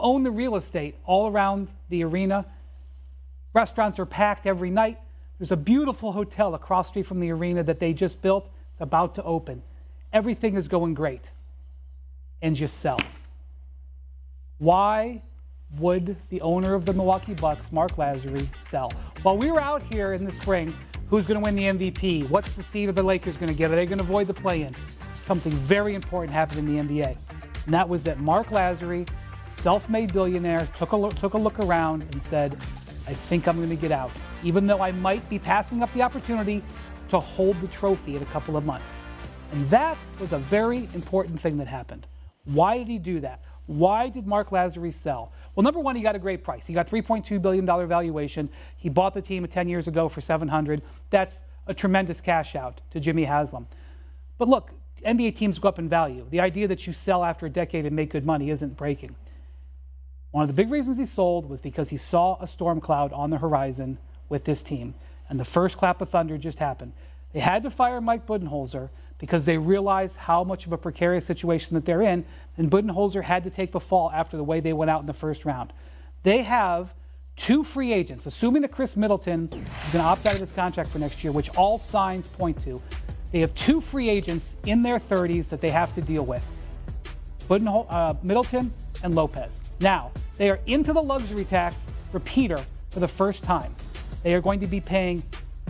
own the real estate all around the arena. Restaurants are packed every night. There's a beautiful hotel across the street from the arena that they just built. It's about to open. Everything is going great. And just sell. Why would the owner of the Milwaukee Bucks, Mark Lazary, sell? While we were out here in the spring, who's going to win the MVP? What's the seed of the Lakers going to get? Are they going to avoid the play-in? Something very important happened in the NBA. And that was that Mark Lazary, self-made billionaire, took a look around and said, I think I'm going to get out, even though I might be passing up the opportunity to hold the trophy in a couple of months. And that was a very important thing that happened. Why did he do that? Why did Mark Lazary sell? Well, number one, he got a great price. He got $3.2 billion valuation. He bought the team 10 years ago for $700. That's a tremendous cash out to Jimmy Haslam. But look, NBA teams go up in value. The idea that you sell after a decade and make good money isn't breaking. One of the big reasons he sold was because he saw a storm cloud on the horizon with this team. And the first clap of thunder just happened. They had to fire Mike Budenholzer because they realized how much of a precarious situation that they're in, and Budenholzer had to take the fall after the way they went out in the first round. They have 2 free agents, assuming that Chris Middleton is going to opt out of his contract for next year, which all signs point to. They have 2 free agents in their 30s that they have to deal with, Middleton and Lopez. Now, they are into the luxury tax for Peter for the first time. They are going to be paying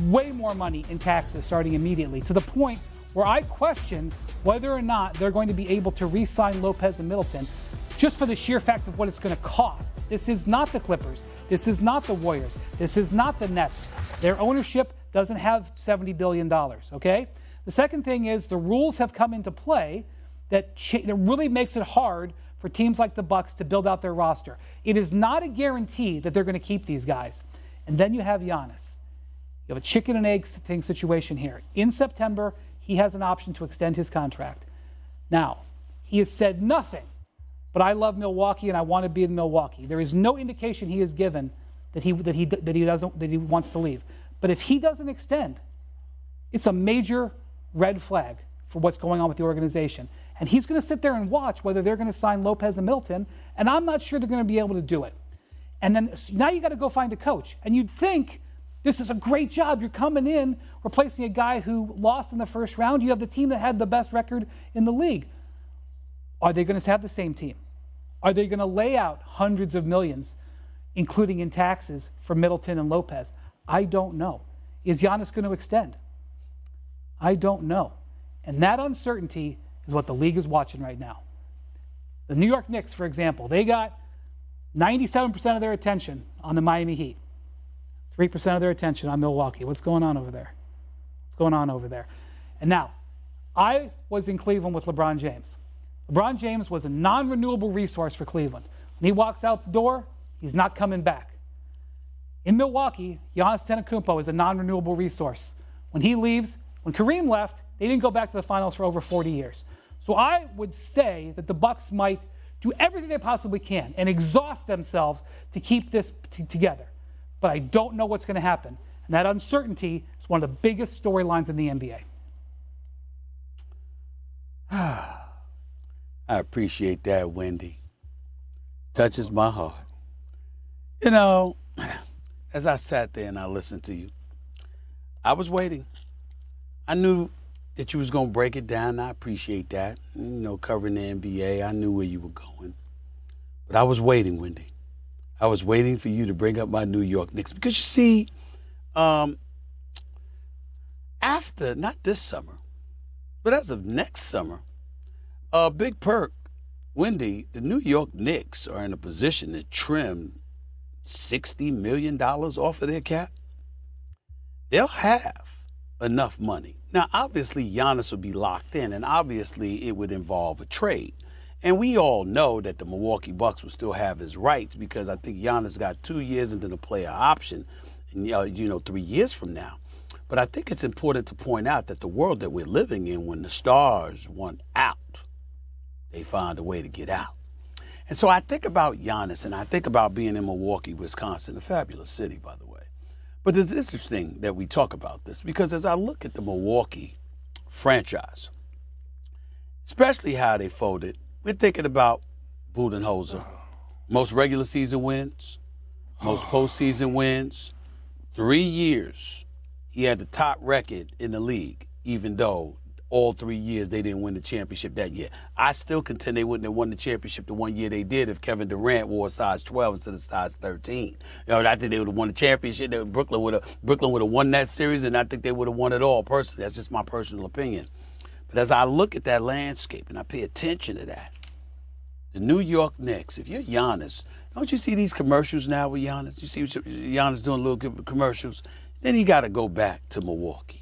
way more money in taxes starting immediately, to the point where I question whether or not they're going to be able to re-sign Lopez and Middleton just for the sheer fact of what it's going to cost. This is not the Clippers. This is not the Warriors. This is not the Nets. Their ownership doesn't have $70 billion, okay? The second thing is the rules have come into play that really makes it hard for teams like the Bucks to build out their roster. It is not a guarantee that they're going to keep these guys. And then you have Giannis. You have a chicken and egg thing situation here. In September, he has an option to extend his contract. Now, he has said nothing, but I love Milwaukee and I want to be in Milwaukee. There is no indication he has given that he wants to leave. But if he doesn't extend, it's a major red flag for what's going on with the organization. And he's going to sit there and watch whether they're going to sign Lopez and Middleton, and I'm not sure they're going to be able to do it. And then now you got to go find a coach. And you'd think this is a great job. You're coming in, replacing a guy who lost in the first round. You have the team that had the best record in the league. Are they going to have the same team? Are they going to lay out hundreds of millions, including in taxes, for Middleton and Lopez? I don't know. Is Giannis going to extend? I don't know. And that uncertainty is what the league is watching right now. The New York Knicks, for example, they got 97% of their attention on the Miami Heat. 3% of their attention on Milwaukee. What's going on over there? What's going on over there? And now, I was in Cleveland with LeBron James. LeBron James was a non-renewable resource for Cleveland. When he walks out the door, he's not coming back. In Milwaukee, Giannis Antetokounmpo is a non-renewable resource. When he leaves, when Kareem left, they didn't go back to the finals for over 40 years. So I would say that the Bucks might do everything they possibly can and exhaust themselves to keep this together. But I don't know what's going to happen. And that uncertainty is one of the biggest storylines in the NBA. I appreciate that, Wendy. Touches my heart. You know, as I sat there and I listened to you, I was waiting. I knew that you was going to break it down. I appreciate that. You know, covering the NBA, I knew where you were going. But I was waiting, Wendy. I was waiting for you to bring up my New York Knicks. Because you see, after, not this summer, but as of next summer, Big Perk, Wendy, the New York Knicks are in a position to trim $60 million off of their cap. They'll have enough money. Now, obviously, Giannis will be locked in, and obviously it would involve a trade. And we all know that the Milwaukee Bucks will still have his rights because I think Giannis got 2 years and then a player option, 3 years from now. But I think it's important to point out that the world that we're living in, when the stars want out, they find a way to get out. And so I think about Giannis, and I think about being in Milwaukee, Wisconsin, a fabulous city, by the way. But it's interesting that we talk about this because as I look at the Milwaukee franchise, especially how they folded, we're thinking about Budenholzer. Most regular season wins, most postseason wins. 3 years, he had the top record in the league, even though all 3 years they didn't win the championship that year. I still contend they wouldn't have won the championship the 1 year they did if Kevin Durant wore a size 12 instead of size 13. I think they would have won the championship. Brooklyn would have won that series, and I think they would have won it all personally. That's just my personal opinion. But as I look at that landscape and I pay attention to that, the New York Knicks, if you're Giannis, don't you see these commercials now with Giannis? You see Giannis doing little commercials? Then he got to go back to Milwaukee.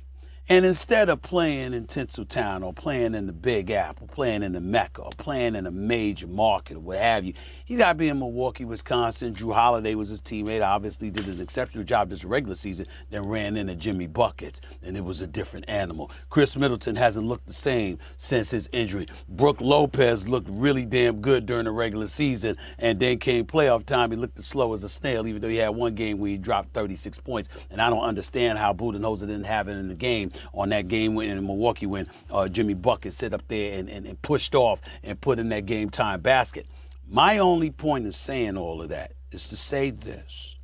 And instead of playing in Tinseltown or playing in the Big Apple, playing in the Mecca, or playing in a major market or what have you, he got to be in Milwaukee, Wisconsin. Drew Holiday was his teammate, obviously did an exceptional job this regular season, then ran into Jimmy Buckets, and it was a different animal. Chris Middleton hasn't looked the same since his injury. Brook Lopez looked really damn good during the regular season, and then came playoff time, he looked as slow as a snail, even though he had one game where he dropped 36 points. And I don't understand how Budenholzer didn't have it in the game on that game win in Milwaukee when Jimmy Bucket sit up there and pushed off and put in that game time basket. My only point in saying all of that is to say this.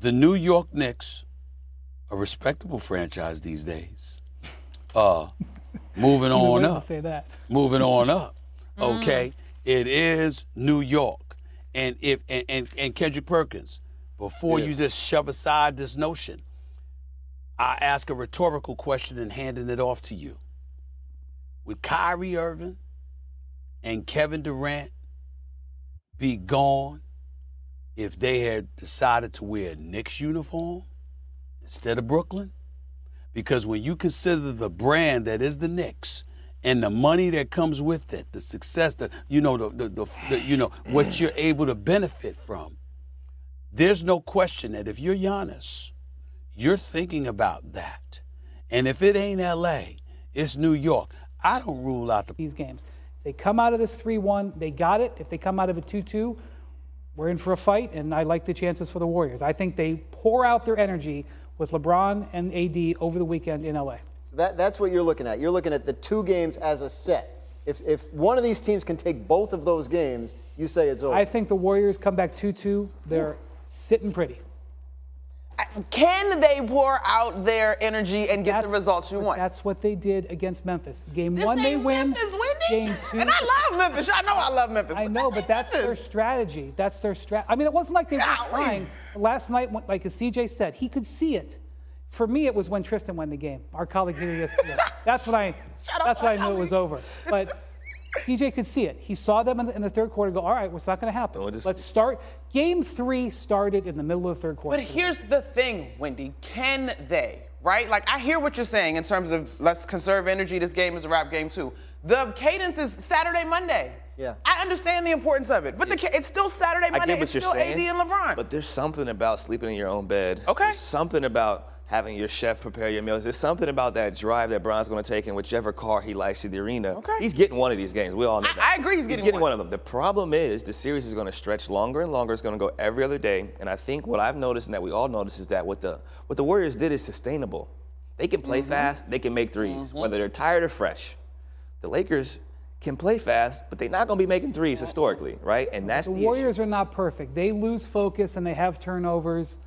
The New York Knicks, a respectable franchise these days, moving on up. Say that. Moving on up. Okay? It is New York. And Kendrick Perkins, before you just shove aside this notion, I ask a rhetorical question and handing it off to you. Would Kyrie Irving and Kevin Durant be gone if they had decided to wear a Knicks uniform instead of Brooklyn? Because when you consider the brand that is the Knicks and the money that comes with it, the success, what you're able to benefit from, there's no question that if you're Giannis, you're thinking about that. And if it ain't LA, it's New York. I don't rule out these games. If they come out of this 3-1, they got it. If they come out of it 2-2, we're in for a fight, and I like the chances for the Warriors. I think they pour out their energy with LeBron and AD over the weekend in LA. So that's what you're looking at. You're looking at the 2 games as a set. If one of these teams can take both of those games, you say it's over. I think the Warriors come back 2-2. They're sitting pretty. Can they pour out their energy and get the results you want? That's what they did against Memphis. Game 1, they win. Memphis, Wendy? Game 2. And I love Memphis. I know I love Memphis. I know, but that's their strategy. That's their strategy. I mean, it wasn't like they were trying. Last night, like as CJ said, he could see it. For me, it was when Tristan won the game. Our colleague here yesterday. That's when I knew it was over. But CJ could see it. He saw them in the third quarter go, all right, it's not going to happen. Let's start. Game 3 started in the middle of the third quarter. But here's the thing, Wendy. Can they, right? Like, I hear what you're saying in terms of let's conserve energy. This game is a wrap. Game 2. The cadence is Saturday, Monday. Yeah. I understand the importance of it. But it's still Saturday, Monday. It's still AD and LeBron. But there's something about sleeping in your own bed. Okay. There's something about having your chef prepare your meals. There's something about that drive that Bron's going to take in whichever car he likes to the arena. Okay. He's getting one of these games. We all know that. I agree he's getting one of them. The problem is the series is going to stretch longer and longer. It's going to go every other day. And I think what I've noticed and that we all noticed is that what the Warriors did is sustainable. They can play fast. They can make threes, whether they're tired or fresh. The Lakers can play fast, but they're not going to be making threes historically, right? And that's the Warriors issue. are not perfect. They lose focus and they have turnovers.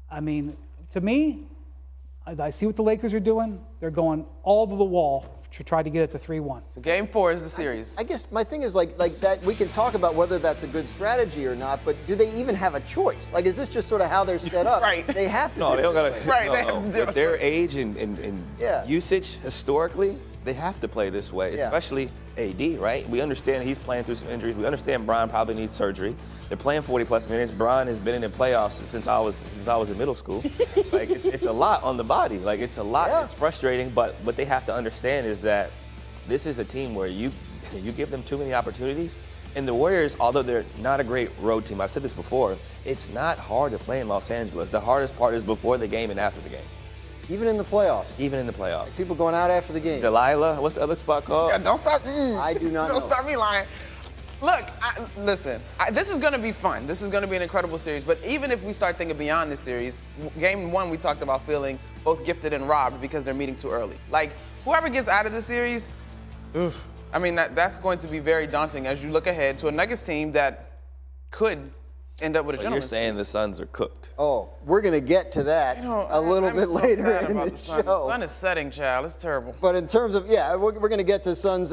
I mean, to me, I see what the Lakers are doing. They're going all to the wall to try to get it to 3-1. So game 4 is the series. I guess my thing is like that. We can talk about whether that's a good strategy or not, but do they even have a choice? Like, is this just sort of how they're set up? Right. They have to. No, they don't got to. Right. With their age and usage historically, they have to play this way, especially AD, right? We understand he's playing through some injuries. We understand Bron probably needs surgery. They're playing 40-plus minutes. Bron has been in the playoffs since I was in middle school. Like it's a lot on the body. Like it's a lot. Yeah. It's frustrating. But what they have to understand is that this is a team where you give them too many opportunities. And the Warriors, although they're not a great road team, I've said this before, it's not hard to play in Los Angeles. The hardest part is before the game and after the game. Even in the playoffs. Even in the playoffs. Like people going out after the game. Delilah, what's the other spot called? Yeah, don't start. I do not know. Don't start me lying. Look, listen, this is going to be fun. This is going to be an incredible series. But even if we start thinking beyond this series, game 1, we talked about feeling both gifted and robbed because they're meeting too early. Like, whoever gets out of the series, I mean, that's going to be very daunting as you look ahead to a Nuggets team that could end up with a So gentleman. you're saying the Suns are cooked? Oh, we're going to get to that a little bit later in the show. The sun is setting, child. It's terrible. But in terms of, we're going to get to Suns.